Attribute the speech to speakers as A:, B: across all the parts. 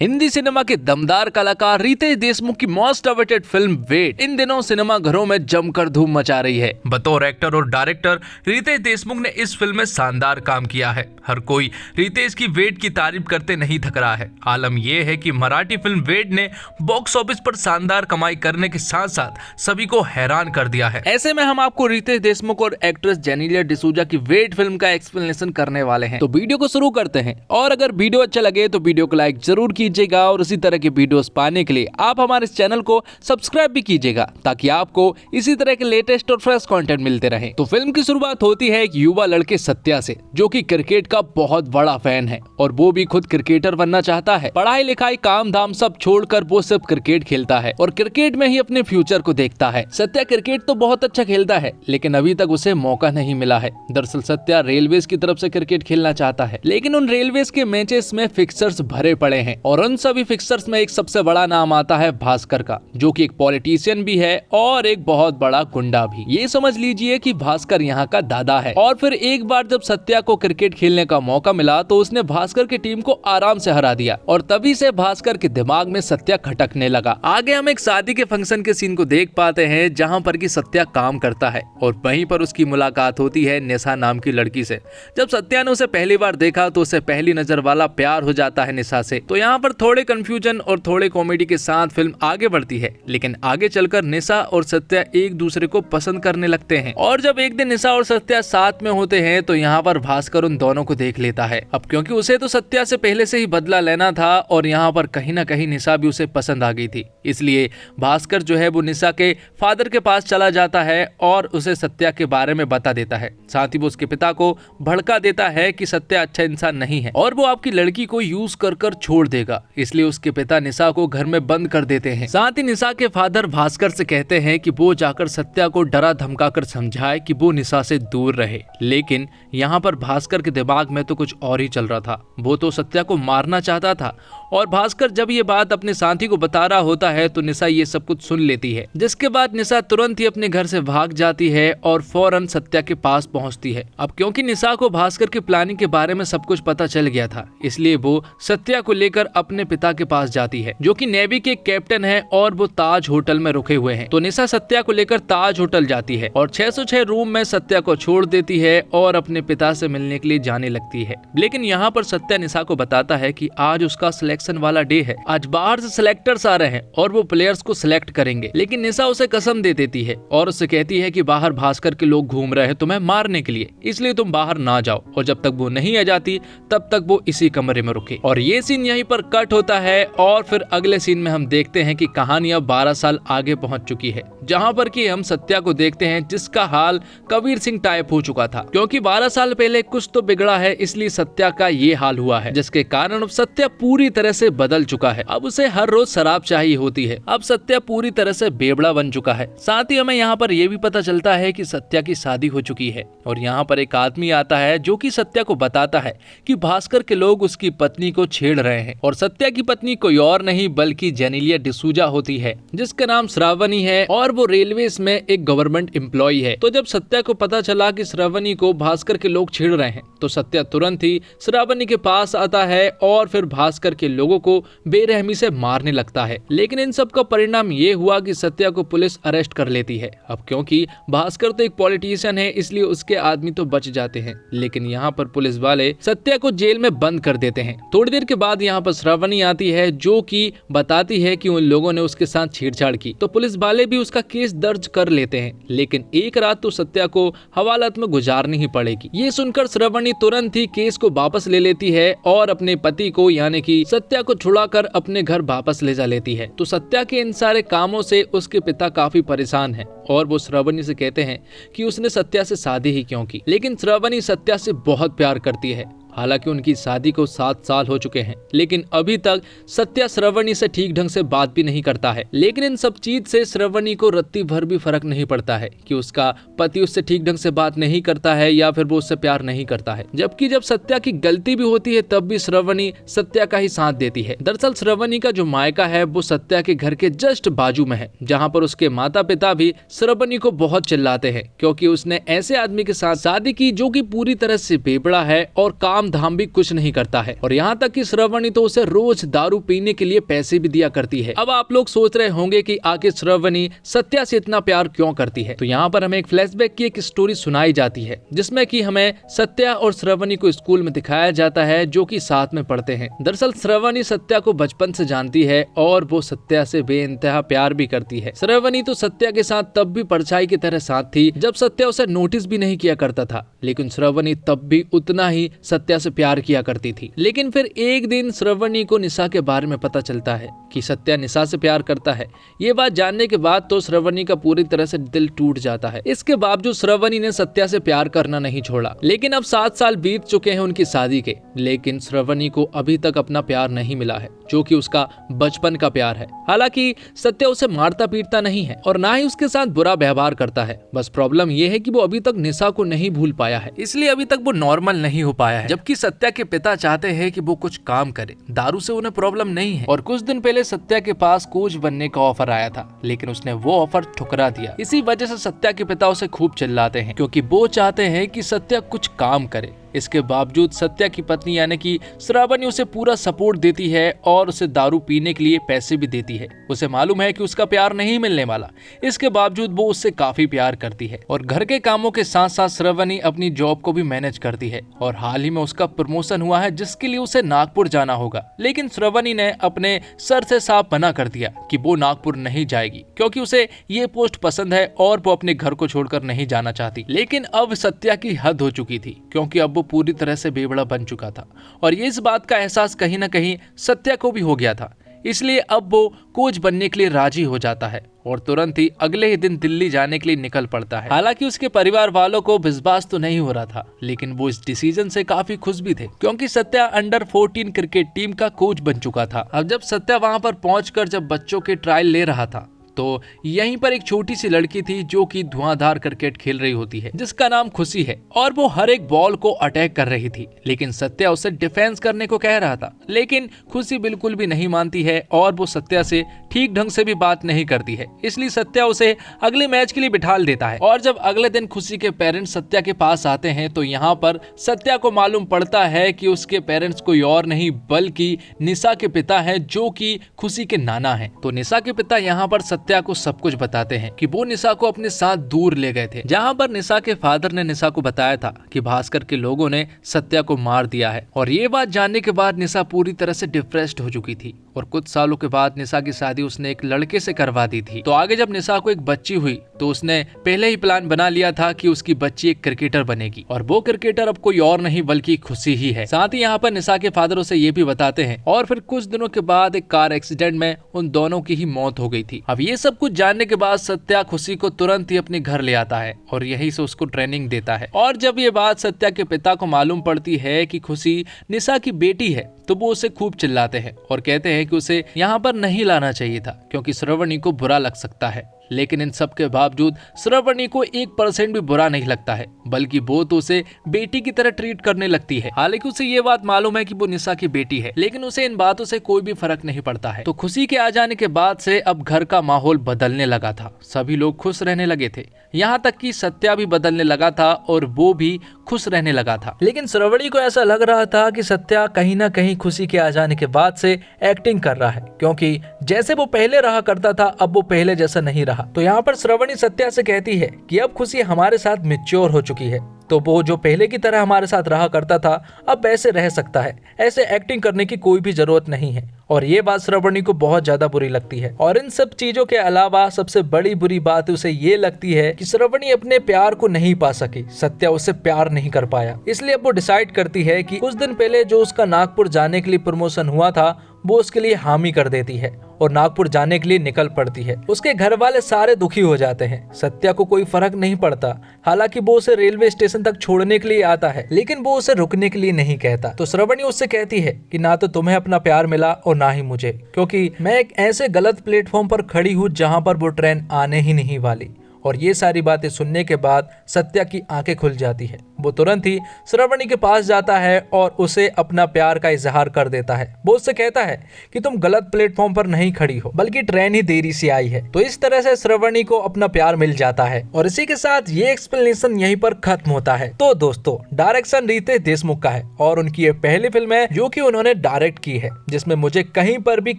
A: Hindi cinema के दमदार कलाकार रितेश देशमुख की मोस्ट अवेटेड फिल्म वेट इन दिनों सिनेमा घरों में जमकर धूम मचा रही है। बतौर एक्टर और डायरेक्टर रितेश देशमुख ने इस फिल्म में शानदार काम किया है। हर कोई रितेश की वेट की तारीफ करते नहीं थक रहा है। आलम यह है कि मराठी फिल्म वेट ने बॉक्स ऑफिस पर शानदार कमाई करने के साथ साथ सभी को हैरान कर दिया है। ऐसे में हम आपको रितेश देशमुख और एक्ट्रेस जेनेलिया डिसूजा की वेट फिल्म का एक्सप्लेनेशन करने वाले हैं। तो वीडियो को शुरू करते हैं और अगर वीडियो अच्छा लगे तो वीडियो को लाइक जरूर कीजिएगा और इसी तरह के वीडियोस पाने के लिए आप हमारे इस चैनल को सब्सक्राइब भी कीजिएगा ताकि आपको इसी तरह के लेटेस्ट और फ्रेश कंटेंट मिलते रहे। तो फिल्म की शुरुआत होती है एक युवा लड़के सत्या से, जो कि क्रिकेट का बहुत बड़ा फैन है और वो भी खुद क्रिकेटर बनना चाहता है। पढ़ाई लिखाई काम धाम सब छोड़कर वो सिर्फ क्रिकेट खेलता है और क्रिकेट में ही अपने फ्यूचर को देखता है। सत्या क्रिकेट तो बहुत अच्छा खेलता है लेकिन अभी तक उसे मौका नहीं मिला है। दरअसल सत्या रेलवेज की तरफ से क्रिकेट खेलना चाहता है लेकिन उन रेलवेज के मैचेस में फिक्सर्स भरे पड़े हैं और उन सभी फिक्सर्स में एक सबसे बड़ा नाम आता है भास्कर का, जो कि एक पॉलिटिशियन भी है और एक बहुत बड़ा गुंडा भी। ये समझ लीजिए कि भास्कर यहाँ का दादा है। और फिर एक बार जब सत्या को क्रिकेट खेलने का मौका मिला तो उसने भास्कर की टीम को आराम से हरा दिया और तभी से भास्कर के दिमाग में सत्या खटकने लगा। आगे हम एक शादी के फंक्शन के सीन को देख पाते हैं जहाँ पर की सत्या काम करता है और वहीं पर उसकी मुलाकात होती है निशा नाम की लड़की से। जब सत्या ने उसे पहली बार देखा तो उसे पहली नजर वाला प्यार हो जाता है निशा से। तो यहाँ पर थोड़े कंफ्यूजन और थोड़े कॉमेडी के साथ फिल्म आगे बढ़ती है, लेकिन आगे चलकर निशा और सत्या एक दूसरे को पसंद करने लगते हैं। और जब एक दिन निशा और सत्या साथ में होते हैं तो यहाँ पर भास्कर उन दोनों को देख लेता है। अब क्योंकि उसे तो सत्या से पहले से ही बदला लेना था और यहाँ पर कहीं ना कहीं निशा भी उसे पसंद आ गई थी, इसलिए भास्कर जो है वो निशा के फादर के पास चला जाता है और उसे सत्या के बारे में बता देता है। साथ ही वो उसके पिता को भड़का देता है कि सत्या अच्छा इंसान नहीं है और वो आपकी लड़की को यूज कर छोड़ देगा, इसलिए उसके पिता निशा को घर में बंद कर देते हैं। साथ ही निशा के फादर भास्कर से कहते हैं कि वो जाकर सत्या को डरा धमका कर समझाए कि वो निशा से दूर रहे। लेकिन यहाँ पर भास्कर के दिमाग में तो कुछ और ही चल रहा था। वो तो सत्या को मारना चाहता था और भास्कर जब ये बात अपने साथी को बता रहा होता है तो निशा ये सब कुछ सुन लेती है, जिसके बाद निशा तुरंत ही अपने घर से भाग जाती है और फौरन सत्या के पास पहुंचती है। अब क्योंकि निशा को भास्कर की प्लानिंग के बारे में सब कुछ पता चल गया था, इसलिए वो सत्या को लेकर अपने पिता के पास जाती है, जो कि नेवी के कैप्टन है और वो ताज होटल में रुके हुए हैं। तो निशा सत्या को लेकर ताज होटल जाती है और 606 रूम में सत्या को छोड़ देती है और अपने पिता से मिलने के लिए जाने लगती है। लेकिन यहाँ पर सत्या निशा को बताता है कि आज उसका सिलेक्शन वाला डे है, आज बाहर से सिलेक्टर्स आ रहे हैं और वो प्लेयर्स को सिलेक्ट करेंगे। लेकिन निशा उसे कसम दे देती है और उससे कहती है कि बाहर भास्कर के लोग घूम रहे हैं तुम्हें मारने के लिए, इसलिए तुम बाहर ना जाओ और जब तक वो नहीं आ जाती तब तक वो इसी कमरे में रुके। और ये सीन यहीं पर कट होता है और फिर अगले सीन में हम देखते हैं कि कहानी अब 12 साल आगे पहुंच चुकी है, जहां पर कि हम सत्या को देखते हैं जिसका हाल कबीर सिंह टाइप हो चुका था। क्योंकि 12 साल पहले कुछ तो बिगड़ा है, इसलिए सत्या का ये हाल हुआ है, जिसके कारण अब सत्या पूरी तरह से बदल चुका है। अब उसे हर रोज शराब चाहिए होती है। अब सत्या पूरी तरह से बेवड़ा बन चुका है। साथ ही हमें यहाँ पर यह भी पता चलता है कि सत्या की शादी हो चुकी है और यहाँ पर एक आदमी आता है जो कि सत्या को बताता है कि भास्कर के लोग उसकी पत्नी को छेड़ रहे हैं और सत्या की पत्नी कोई और नहीं बल्कि जेनेलिया डिसूजा होती है, जिसका नाम श्रावणी है और वो रेलवेज में एक गवर्नमेंट एम्प्लॉय है। तो जब सत्या को पता चला कि श्रावणी को भास्कर के लोग छेड़ रहे हैं तो सत्या तुरंत ही श्रावणी के पास आता है और फिर भास्कर के लोगों को बेरहमी से मारने लगता है। लेकिन इन सब का परिणाम ये हुआ कि सत्या को पुलिस अरेस्ट कर लेती है। अब क्योंकि भास्कर तो एक पॉलिटिशियन है इसलिए उसके आदमी तो बच जाते हैं, लेकिन यहाँ पर पुलिस वाले सत्या को जेल में बंद कर देते हैं। थोड़ी देर के बाद यहाँ पर श्रावणी आती है जो कि बताती है कि उन लोगों ने उसके साथ छेड़छाड़ की। तो पुलिस वाले भी उसका केस दर्ज कर लेते हैं, लेकिन एक रात तो सत्या को हवालात में गुजारनी ही पड़ेगी। ये सुनकर श्रावणी तुरंत ही केस को वापस ले लेती है और अपने पति को यानी कि सत्या को छुड़ाकर अपने घर वापस ले जा लेती है। तो सत्या के इन सारे कामों से उसके पिता काफी परेशान हैं और वो श्रावणी से कहते हैं कि उसने सत्या से शादी ही क्यों की। लेकिन श्रावणी सत्या से बहुत प्यार करती है। हालांकि उनकी शादी को 7 साल हो चुके हैं, लेकिन अभी तक सत्या श्रावणी से ठीक ढंग से बात भी नहीं करता है। लेकिन इन सब चीज से श्रावणी को रत्ती भर भी फर्क नहीं पड़ता है कि उसका पति उससे ठीक ढंग से बात नहीं करता है या फिर वो उससे प्यार नहीं करता है। जबकि जब सत्या की गलती भी होती है तब भी श्रावणी सत्या का ही साथ देती है। दरअसल श्रावणी का जो मायका है वो सत्या के घर के जस्ट बाजू में है, जहाँ पर उसके माता पिता भी श्रावणी को बहुत चिल्लाते हैं क्योंकि उसने ऐसे आदमी के साथ शादी की जो कि पूरी तरह से बेवड़ा है और काम काम धाम भी कुछ नहीं करता है और यहाँ तक कि श्रावणी तो उसे रोज दारू पीने के लिए पैसे भी दिया करती है। अब आप लोग सोच रहे होंगे कि आखिर श्रावणी सत्या से इतना प्यार क्यों करती है। तो यहाँ पर हमें एक फ्लैशबैक की एक स्टोरी सुनाई जाती है जिसमें कि हमें सत्या और श्रावणी को स्कूल में दिखाया जाता है जो कि साथ में पढ़ते हैं। दरअसल श्रावणी सत्या को बचपन से जानती है और वो सत्या से बेइंतहा प्यार भी करती है। श्रावणी तो सत्या के साथ तब भी परछाई की तरह साथ थी जब सत्या उसे नोटिस भी नहीं किया करता था, लेकिन श्रावणी तब भी उतना ही सत्या से प्यार किया करती थी। लेकिन फिर एक दिन श्रावणी को निशा के बारे में पता चलता है कि सत्या निशा से प्यार करता है। ये बात जानने के बाद तो श्रावणी का पूरी तरह से दिल टूट जाता है। इसके बावजूद श्रावणी ने सत्या से प्यार करना नहीं छोड़ा। लेकिन अब 7 साल बीत चुके हैं उनकी शादी के, लेकिन श्रावणी को अभी तक अपना प्यार नहीं मिला है जो कि उसका बचपन का प्यार है। हालांकि सत्या उसे मारता पीटता नहीं है और ना ही उसके साथ बुरा व्यवहार करता है। बस प्रॉब्लम ये है कि वो अभी तक निशा को नहीं भूल पाया है, इसलिए अभी तक वो नॉर्मल नहीं हो पाया है। जबकि सत्या के पिता चाहते हैं कि वो कुछ काम करे, दारू से उन्हें प्रॉब्लम नहीं है। और कुछ दिन पहले सत्या के पास कोच बनने का ऑफर आया था, लेकिन उसने वो ऑफर ठुकरा दिया। इसी वजह से सत्या के पिता उसे खूब चिल्लाते हैं क्योंकि वो चाहते हैं कि सत्या कुछ काम करे। इसके बावजूद सत्या की पत्नी यानी कि श्रावणी उसे पूरा सपोर्ट देती है और उसे दारू पीने के लिए पैसे भी देती है। उसे मालूम है कि उसका प्यार नहीं मिलने वाला, इसके बावजूद वो उससे काफी प्यार करती है और घर के कामों के साथ साथ श्रावणी अपनी जॉब को भी मैनेज करती है। और हाल ही में उसका प्रमोशन हुआ है जिसके लिए उसे नागपुर जाना होगा, लेकिन श्रावणी ने अपने सर से साफ मना कर दिया कि वो नागपुर नहीं जाएगी क्योंकि उसे ये पोस्ट पसंद है और वो अपने घर को छोड़कर नहीं जाना चाहती। लेकिन अब सत्या की हद हो चुकी थी क्योंकि अब वो पूरी तरह से बेवड़ा बन चुका था और ये इस बात का एहसास कहीं ना कहीं सत्या को भी हो गया था। इसलिए अब वो कोच बनने के लिए राजी हो जाता है और तुरंत ही अगले ही दिन दिल्ली जाने के लिए निकल पड़ता है। हालांकि उसके परिवार वालों को विश्वास तो नहीं हो रहा था, लेकिन वो इस डिसीजन से काफी खुश भी थे क्योंकि सत्या अंडर 14 क्रिकेट टीम का कोच बन चुका था। अब जब सत्या वहां पर पहुंचकर जब बच्चों के ट्रायल ले रहा था तो यहीं पर एक छोटी सी लड़की थी जो कि धुआंधार क्रिकेट खेल रही होती है जिसका नाम खुशी है और वो हर एक बॉल को अटैक कर रही थी। लेकिन सत्या उसे डिफेंस करने को कह रहा था, लेकिन खुशी बिल्कुल भी नहीं मानती है और वो सत्या से ठीक ढंग से भी बात नहीं करती है। इसलिए सत्या उसे अगले मैच के लिए बिठाल देता है और जब अगले दिन खुशी के पेरेंट्स सत्या के पास आते हैं तो यहाँ पर सत्या को मालूम पड़ता है कि उसके पेरेंट्स कोई और नहीं बल्कि निशा के पिता है जो कि खुशी के नाना है। तो निशा के पिता यहाँ पर सत्या को सब कुछ बताते हैं कि वो निशा को अपने साथ दूर ले गए थे, जहां पर निशा के फादर ने निशा को बताया था कि भास्कर के लोगों ने सत्या को मार दिया है। और ये बात जानने के बाद निशा पूरी तरह से डिप्रेस्ड हो चुकी थी और कुछ सालों के बाद निशा की शादी उसने एक लड़के से करवा दी थी। तो आगे जब निशा को एक बच्ची हुई तो उसने पहले ही प्लान बना लिया था कि उसकी बच्ची एक क्रिकेटर बनेगी और वो क्रिकेटर अब कोई और नहीं बल्कि खुशी ही है। साथ ही यहाँ पर निशा के फादर उसे ये भी बताते हैं। और फिर कुछ दिनों के बाद एक कार एक्सीडेंट में उन दोनों की ही मौत हो गई थी। अब ये सब कुछ जानने के बाद सत्या खुशी को तुरंत ही अपने घर ले आता है और यहीं से उसको ट्रेनिंग देता है। और जब ये बात सत्या के पिता को मालूम पड़ती है कि खुशी निशा की बेटी है तो वो उसे खूब चिल्लाते हैं और कहते हैं कि उसे यहाँ पर नहीं लाना चाहिए था क्योंकि श्रावणी को बुरा लग सकता है। लेकिन इन सब के बावजूद श्रावणी को 1% भी बुरा नहीं लगता है, बल्कि वो तो उसे बेटी की तरह ट्रीट करने लगती है। हालांकि उसे ये बात मालूम है कि वो निशा की बेटी है, लेकिन उसे इन बातों से कोई भी फर्क नहीं पड़ता है। तो खुशी के आ जाने के बाद से अब घर का माहौल बदलने लगा था, सभी लोग खुश रहने लगे थे, यहाँ तक कि सत्या भी बदलने लगा था और वो भी खुश रहने लगा था। लेकिन श्रावणी को ऐसा लग रहा था कि सत्या कहीं ना कहीं खुशी के आ जाने के बाद से एक्टिंग कर रहा है, क्योंकि जैसे वो पहले रहा करता था अब वो पहले जैसा नहीं रहा। तो यहाँ पर श्रावणी सत्या से कहती है कि अब खुशी हमारे साथ मैच्योर हो चुकी है, तो वो जो पहले की तरह हमारे साथ रहा करता था अब ऐसे रह सकता है, ऐसे एक्टिंग करने की कोई भी जरूरत नहीं है। और ये बात श्रावणी को बहुत ज्यादा बुरी लगती है। और इन सब चीजों के अलावा सबसे बड़ी बुरी बात उसे ये लगती है कि श्रावणी अपने प्यार को नहीं पा सकी, सत्या उससे प्यार नहीं कर पाया। इसलिए अब वो डिसाइड करती है कि कुछ दिन पहले जो उसका नागपुर जाने के लिए प्रमोशन हुआ था वो उसके लिए हामी कर देती है और नागपुर जाने के लिए निकल पड़ती है। उसके घर वाले सारे दुखी हो जाते हैं, सत्या को कोई फर्क नहीं पड़ता। हालांकि वो उसे रेलवे स्टेशन तक छोड़ने के लिए आता है, लेकिन वो उसे रुकने के लिए नहीं कहता। तो श्रावणी उससे कहती है कि ना तो तुम्हें अपना प्यार मिला और ना ही मुझे, क्योंकि मैं एक ऐसे गलत प्लेटफॉर्म पर खड़ी हूँ जहाँ पर वो ट्रेन आने ही नहीं वाली।
B: और ये सारी बातें सुनने के बाद सत्या की आंखें खुल जाती है। वो तुरंत ही श्रावणी के पास जाता है और उसे अपना प्यार का इजहार कर देता है। वो उससे कहता है कि तुम गलत प्लेटफॉर्म पर नहीं खड़ी हो, बल्कि ट्रेन ही देरी से आई है। तो इस तरह से श्रावणी को अपना प्यार मिल जाता है और इसी के साथ ये एक्सप्लेनेशन यहीं पर खत्म होता है। तो दोस्तों, डायरेक्शन रितेश देशमुख का है और उनकी ये पहली फिल्म है जो कि उन्होंने डायरेक्ट की है, जिसमें मुझे कहीं पर भी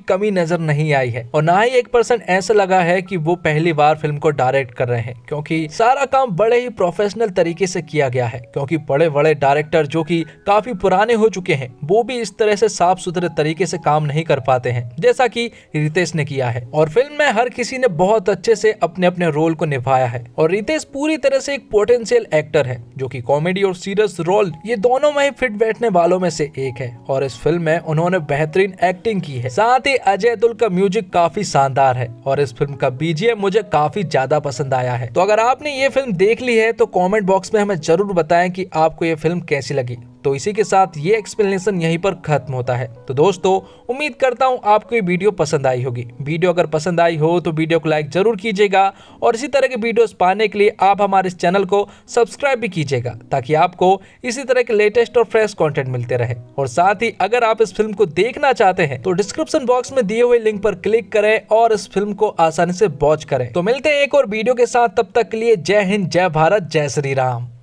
B: कमी नजर नहीं आई है और ना ही 1% ऐसा लगा है कि वो पहली बार फिल्म को डायरेक्ट कर रहे हैं, क्योंकि सारा काम बड़े ही प्रोफेशनल तरीके से किया गया है। क्योंकि बड़े बड़े डायरेक्टर जो कि काफी पुराने हो चुके हैं, वो भी इस तरह से साफ सुथरे तरीके से काम नहीं कर पाते हैं जैसा कि रितेश ने किया है। और फिल्म में हर किसी ने बहुत अच्छे से अपने अपने रोल को निभाया है और रितेश पूरी तरह से एक पोटेंशियल एक्टर है जो कि कॉमेडी और सीरियस रोल ये दोनों में ही फिट बैठने वालों में से एक है। और इस फिल्म में उन्होंने बेहतरीन एक्टिंग की है। साथ ही अजय अतुल का म्यूजिक काफी शानदार है और इस फिल्म का बीजीएम मुझे काफी ज्यादा पसंद आया है। तो अगर आपने ये फिल्म देख ली है तो कमेंट बॉक्स में हमें जरूर बताएं कि आपको ये फिल्म कैसी लगी। तो इसी के साथ ये एक्सप्लेनेशन यहीं पर खत्म होता है। तो दोस्तों, उम्मीद करता हूँ आपको ये वीडियो पसंद आई होगी। वीडियो अगर पसंद आई हो तो वीडियो को लाइक जरूर कीजिएगा और इसी तरह के वीडियोस पाने के लिए आप हमारे इस चैनल को सब्सक्राइब भी कीजिएगा, ताकि आपको इसी तरह के लेटेस्ट और फ्रेश कंटेंट मिलते रहे। और साथ ही अगर आप इस फिल्म को देखना चाहते हैं तो डिस्क्रिप्शन बॉक्स में दिए हुए लिंक पर क्लिक करें और इस फिल्म को आसानी से वॉच करें। तो मिलते हैं एक और वीडियो के साथ, तब तक के लिए जय हिंद, जय भारत, जय श्री राम।